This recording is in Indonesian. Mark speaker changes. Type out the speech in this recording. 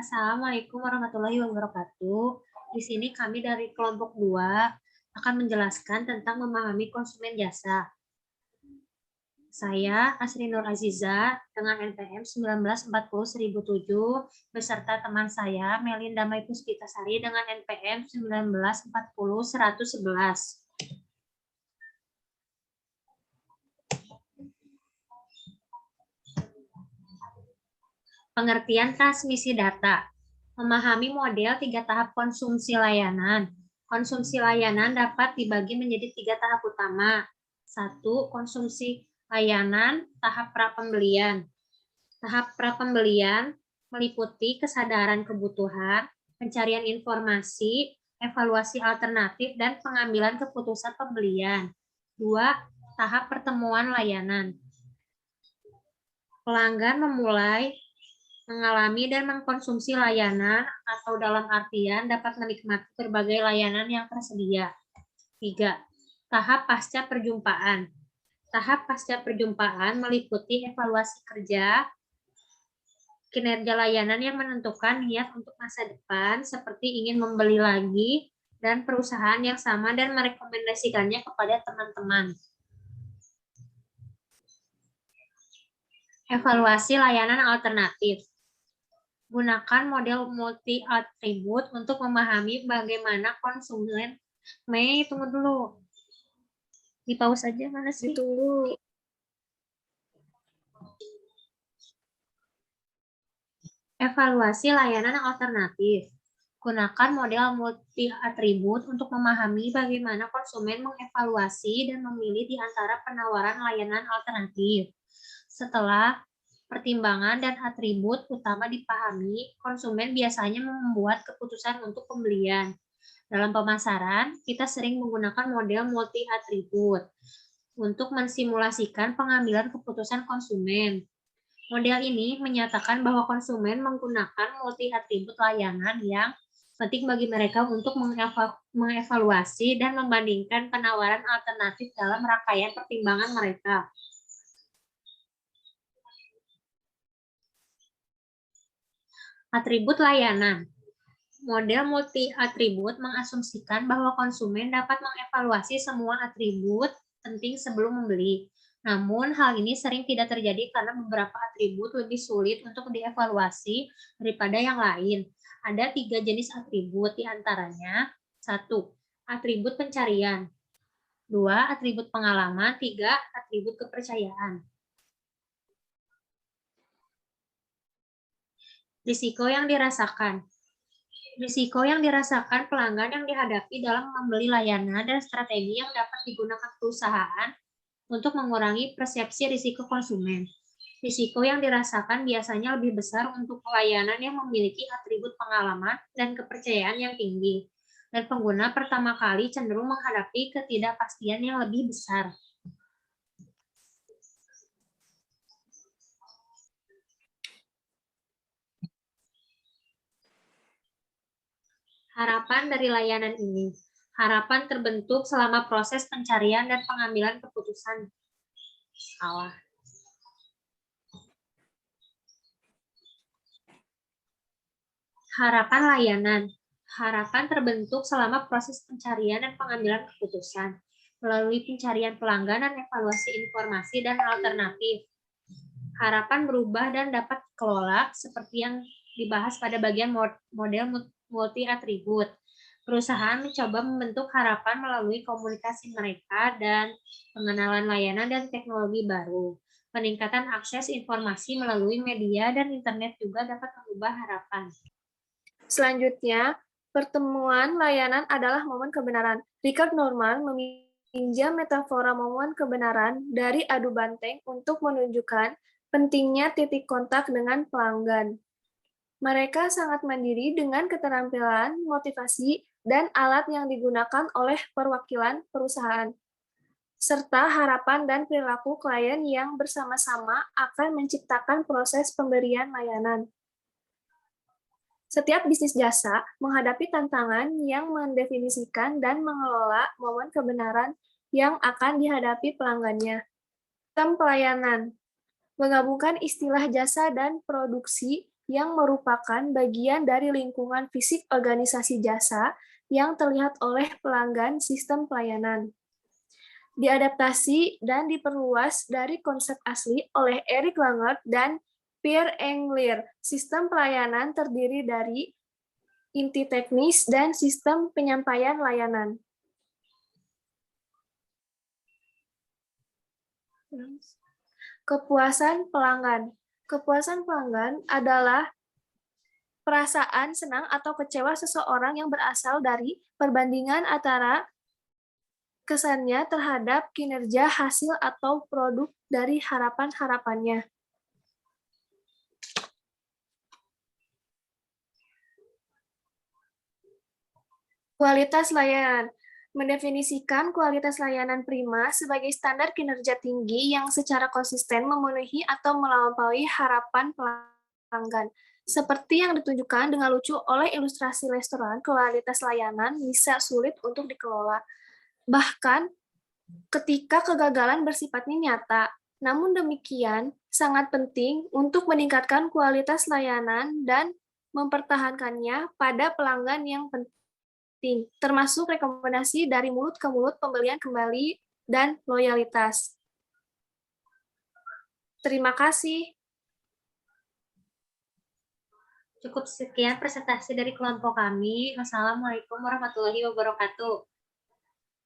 Speaker 1: Assalamualaikum warahmatullahi wabarakatuh. Di sini kami dari kelompok 2 akan menjelaskan tentang memahami konsumen jasa. Saya Asri Nur Aziza dengan NPM 1940-1007 beserta teman saya Melinda Mai Puspitasari dengan NPM 1940-111. Pengertian transmisi data. Memahami model 3 tahap konsumsi layanan. Konsumsi layanan dapat dibagi menjadi 3 tahap utama. 1. Konsumsi layanan tahap prapembelian. Tahap prapembelian meliputi kesadaran kebutuhan, pencarian informasi, evaluasi alternatif, dan pengambilan keputusan pembelian. 2. Tahap pertemuan layanan. Pelanggan memulai mengalami dan mengkonsumsi layanan atau dalam artian dapat menikmati berbagai layanan yang tersedia. 3. Tahap pasca perjumpaan. Tahap pasca perjumpaan meliputi evaluasi kerja, kinerja layanan yang menentukan niat untuk masa depan seperti ingin membeli lagi dan perusahaan yang sama dan merekomendasikannya kepada teman-teman. Evaluasi layanan alternatif. Gunakan model multi-atribut untuk memahami bagaimana konsumen. Mei, tunggu dulu. Di pause aja, mana sih?
Speaker 2: Ditunggu.
Speaker 1: Evaluasi layanan alternatif. Gunakan model multi-atribut untuk memahami bagaimana konsumen mengevaluasi dan memilih di antara penawaran layanan alternatif. Setelah pertimbangan dan atribut utama dipahami, konsumen biasanya membuat keputusan untuk pembelian. Dalam pemasaran, kita sering menggunakan model multi-atribut untuk mensimulasikan pengambilan keputusan konsumen. Model ini menyatakan bahwa konsumen menggunakan multi-atribut layanan yang penting bagi mereka untuk mengevaluasi dan membandingkan penawaran alternatif dalam rangkaian pertimbangan mereka. Atribut layanan. Model multi-atribut mengasumsikan bahwa konsumen dapat mengevaluasi semua atribut penting sebelum membeli. Namun, hal ini sering tidak terjadi karena beberapa atribut lebih sulit untuk dievaluasi daripada yang lain. Ada 3 jenis atribut, di antaranya 1. Atribut pencarian. 2. Atribut pengalaman. 3. Atribut kepercayaan. Risiko yang dirasakan. Risiko yang dirasakan pelanggan yang dihadapi dalam membeli layanan dan strategi yang dapat digunakan perusahaan untuk mengurangi persepsi risiko konsumen. Risiko yang dirasakan biasanya lebih besar untuk layanan yang memiliki atribut pengalaman dan kepercayaan yang tinggi, dan pengguna pertama kali cenderung menghadapi ketidakpastian yang lebih besar. Harapan dari layanan ini. Harapan terbentuk selama proses pencarian dan pengambilan keputusan. Salah. Harapan layanan. Harapan terbentuk selama proses pencarian dan pengambilan keputusan, melalui pencarian pelanggan dan evaluasi informasi dan alternatif. Harapan berubah dan dapat dikelola seperti yang dibahas pada bagian model multi-atribut. Perusahaan mencoba membentuk harapan melalui komunikasi mereka dan pengenalan layanan dan teknologi baru. Peningkatan akses informasi melalui media dan internet juga dapat mengubah harapan.
Speaker 2: Selanjutnya, pertemuan layanan adalah momen kebenaran. Richard Norman meminjam metafora momen kebenaran dari adu banteng untuk menunjukkan pentingnya titik kontak dengan pelanggan. Mereka sangat mandiri dengan keterampilan, motivasi, dan alat yang digunakan oleh perwakilan perusahaan, serta harapan dan perilaku klien yang bersama-sama akan menciptakan proses pemberian layanan. Setiap bisnis jasa menghadapi tantangan yang mendefinisikan dan mengelola momen kebenaran yang akan dihadapi pelanggannya. Sistem pelayanan menggabungkan istilah jasa dan produksi yang merupakan bagian dari lingkungan fisik organisasi jasa yang terlihat oleh pelanggan sistem pelayanan. Diadaptasi dan diperluas dari konsep asli oleh Eric Langer dan Pierre Engler. Sistem pelayanan terdiri dari inti teknis dan sistem penyampaian layanan. Kepuasan pelanggan. Kepuasan pelanggan adalah perasaan senang atau kecewa seseorang yang berasal dari perbandingan antara kesannya terhadap kinerja, hasil, atau produk dari harapan-harapannya. Kualitas layanan. Mendefinisikan kualitas layanan prima sebagai standar kinerja tinggi yang secara konsisten memenuhi atau melampaui harapan pelanggan. Seperti yang ditunjukkan dengan lucu oleh ilustrasi restoran, kualitas layanan bisa sulit untuk dikelola. Bahkan ketika kegagalan bersifatnya nyata. Namun demikian, sangat penting untuk meningkatkan kualitas layanan dan mempertahankannya pada pelanggan yang penting, termasuk rekomendasi dari mulut ke mulut, pembelian kembali, dan loyalitas. Terima kasih.
Speaker 1: Cukup sekian presentasi dari kelompok kami. Wassalamualaikum warahmatullahi wabarakatuh.